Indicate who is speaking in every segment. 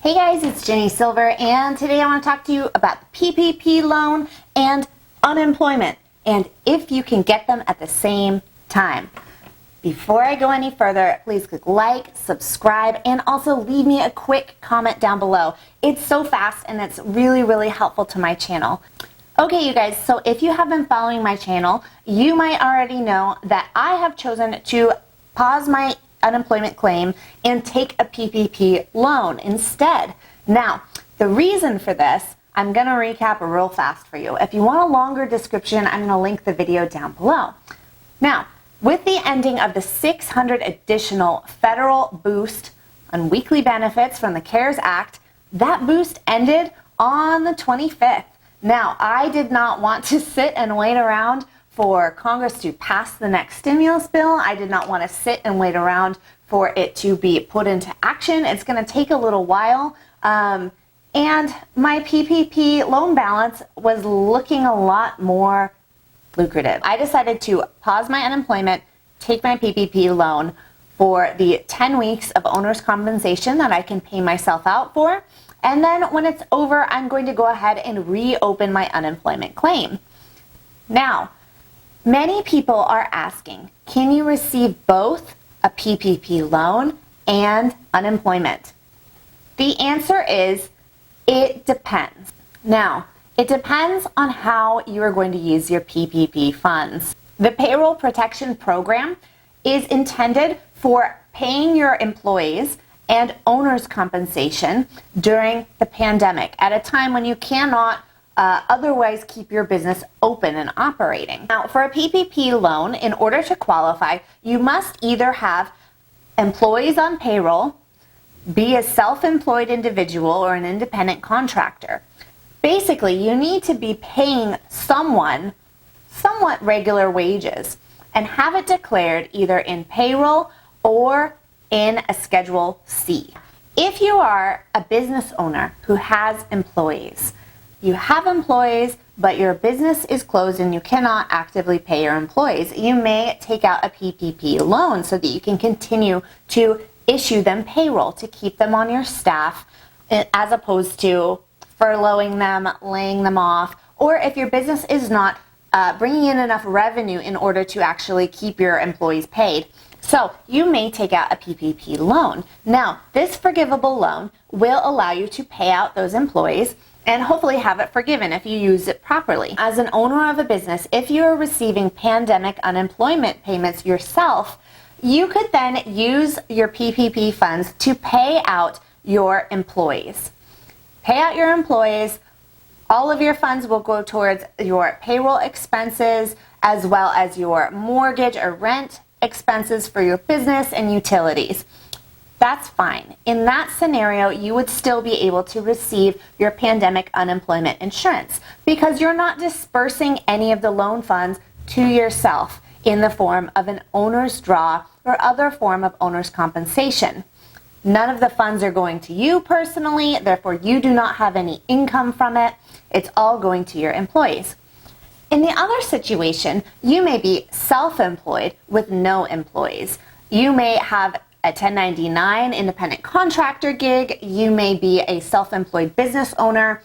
Speaker 1: Hey guys, it's Jenny Silver, and today I want to talk to you about the PPP loan and unemployment, and if you can get them at the same time. Before I go any further, please click like, subscribe, and also leave me a quick comment down below. It's so fast and it's really helpful to my channel. Okay, you guys, so if you have been following my channel, you might already know that I have chosen to pause my unemployment claim and take a PPP loan instead. Now, the reason for this, I'm going to recap real fast for you. If you want a longer description, I'm going to link the video down below. Now, with the ending of the 600 additional federal boost on weekly benefits from the CARES Act, that boost ended on the 25th. Now, I did not want to sit and wait around for Congress to pass the next stimulus bill. I did not want to sit and wait around for it to be put into action. It's going to take a little while. And my PPP loan balance was looking a lot more lucrative. I decided to pause my unemployment, take my PPP loan for the 10 weeks of owner's compensation that I can pay myself out for. And then when it's over, I'm going to go ahead and reopen my unemployment claim. Now, many people are asking, can you receive both a PPP loan and unemployment? The answer is, it depends. Now, it depends on how you are going to use your PPP funds. The Payroll Protection Program is intended for paying your employees and owner's compensation during the pandemic at a time when you cannot otherwise keep your business open and operating. Now, for a PPP loan, in order to qualify, you must either have employees on payroll, be a self-employed individual, or an independent contractor. Basically, you need to be paying someone somewhat regular wages and have it declared either in payroll or in a Schedule C. If you are a business owner who has employees, you have employees, but your business is closed and you cannot actively pay your employees, you may take out a PPP loan so that you can continue to issue them payroll to keep them on your staff, as opposed to furloughing them, laying them off, or if your business is not bringing in enough revenue in order to actually keep your employees paid. So you may take out a PPP loan. Now, this forgivable loan will allow you to pay out those employees and hopefully have it forgiven if you use it properly. As an owner of a business, if you are receiving pandemic unemployment payments yourself, you could then use your PPP funds to pay out your employees. Pay out your employees. All of your funds will go towards your payroll expenses as well as your mortgage or rent expenses for your business and utilities. That's fine. In that scenario, you would still be able to receive your pandemic unemployment insurance because you're not dispersing any of the loan funds to yourself in the form of an owner's draw or other form of owner's compensation. None of the funds are going to you personally, therefore you do not have any income from it. It's all going to your employees. In the other situation, you may be self-employed with no employees. You may have a 1099 independent contractor gig. You may be a self-employed business owner.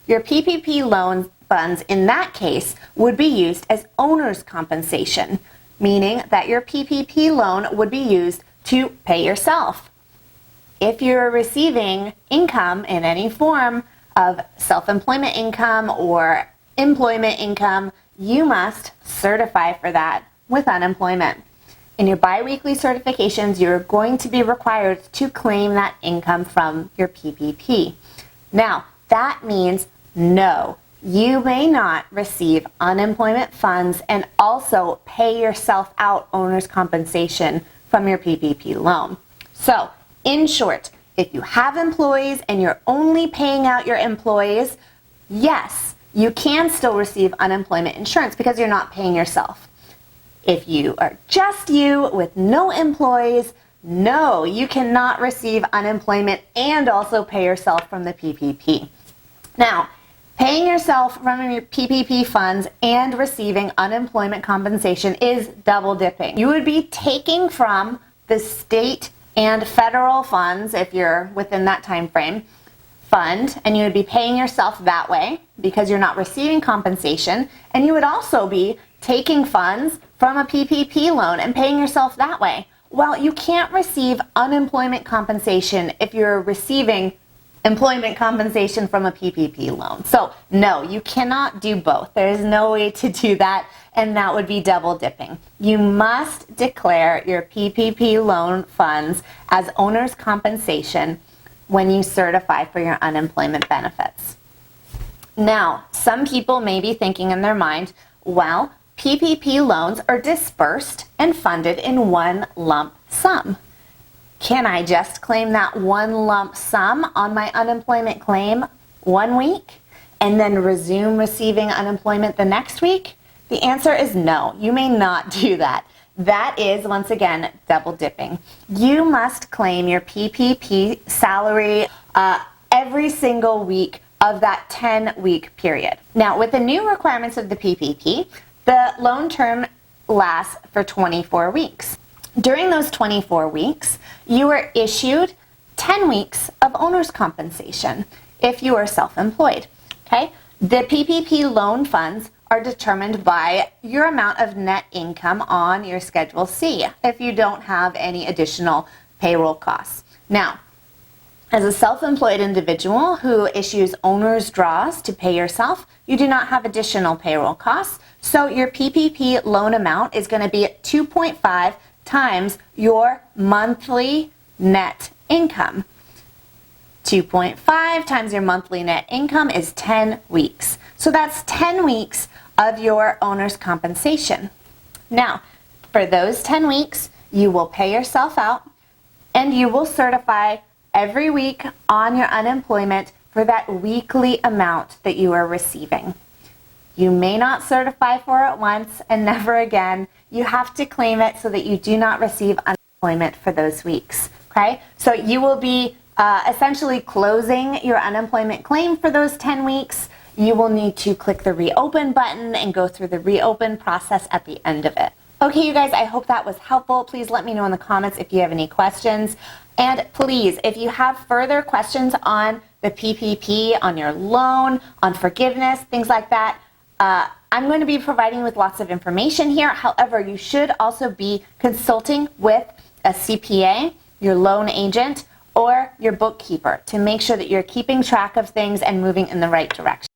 Speaker 1: Your PPP loan funds in that case would be used as owner's compensation, meaning that your PPP loan would be used to pay yourself. If you're receiving income in any form of self-employment income or employment income, you must certify for that with unemployment. In your biweekly certifications, you're going to be required to claim that income from your PPP. Now, that means no, you may not receive unemployment funds and also pay yourself out owner's compensation from your PPP loan. So, in short, if you have employees and you're only paying out your employees, yes, you can still receive unemployment insurance because you're not paying yourself. If you are just you with no employees, no, you cannot receive unemployment and also pay yourself from the PPP. Now, paying yourself from your PPP funds and receiving unemployment compensation is double dipping. You would be taking from the state and federal funds, if you're within that time frame, fund, and you would be paying yourself that way because you're not receiving compensation, and you would also be taking funds from a PPP loan and paying yourself that way. Well, you can't receive unemployment compensation if you're receiving employment compensation from a PPP loan. So no, you cannot do both. There is no way to do that, and that would be double dipping. You must declare your PPP loan funds as owner's compensation when you certify for your unemployment benefits. Now, some people may be thinking in their mind, well, PPP loans are dispersed and funded in one lump sum. Can I just claim that one lump sum on my unemployment claim 1 week and then resume receiving unemployment the next week? The answer is no, you may not do that. That is, once again, double dipping. You must claim your PPP salary every single week of that 10-week period. Now, with the new requirements of the PPP, the loan term lasts for 24 weeks. During those 24 weeks, you are issued 10 weeks of owner's compensation if you are self-employed. Okay? The PPP loan funds are determined by your amount of net income on your Schedule C if you don't have any additional payroll costs. Now, as a self-employed individual who issues owner's draws to pay yourself, you do not have additional payroll costs, so your PPP loan amount is going to be 2.5 times your monthly net income. 2.5 times your monthly net income is 10 weeks. So that's 10 weeks of your owner's compensation. Now, for those 10 weeks, you will pay yourself out and you will certify every week on your unemployment for that weekly amount that you are receiving. You may not certify for it once and never again. You have to claim it so that you do not receive unemployment for those weeks. Okay? So you will be essentially closing your unemployment claim for those 10 weeks. You will need to click the reopen button and go through the reopen process at the end of it. Okay, you guys, I hope that was helpful. Please let me know in the comments if you have any questions. And please, if you have further questions on the PPP, on your loan, on forgiveness, things like that, I'm going to be providing with lots of information here. However, you should also be consulting with a CPA, your loan agent, or your bookkeeper to make sure that you're keeping track of things and moving in the right direction.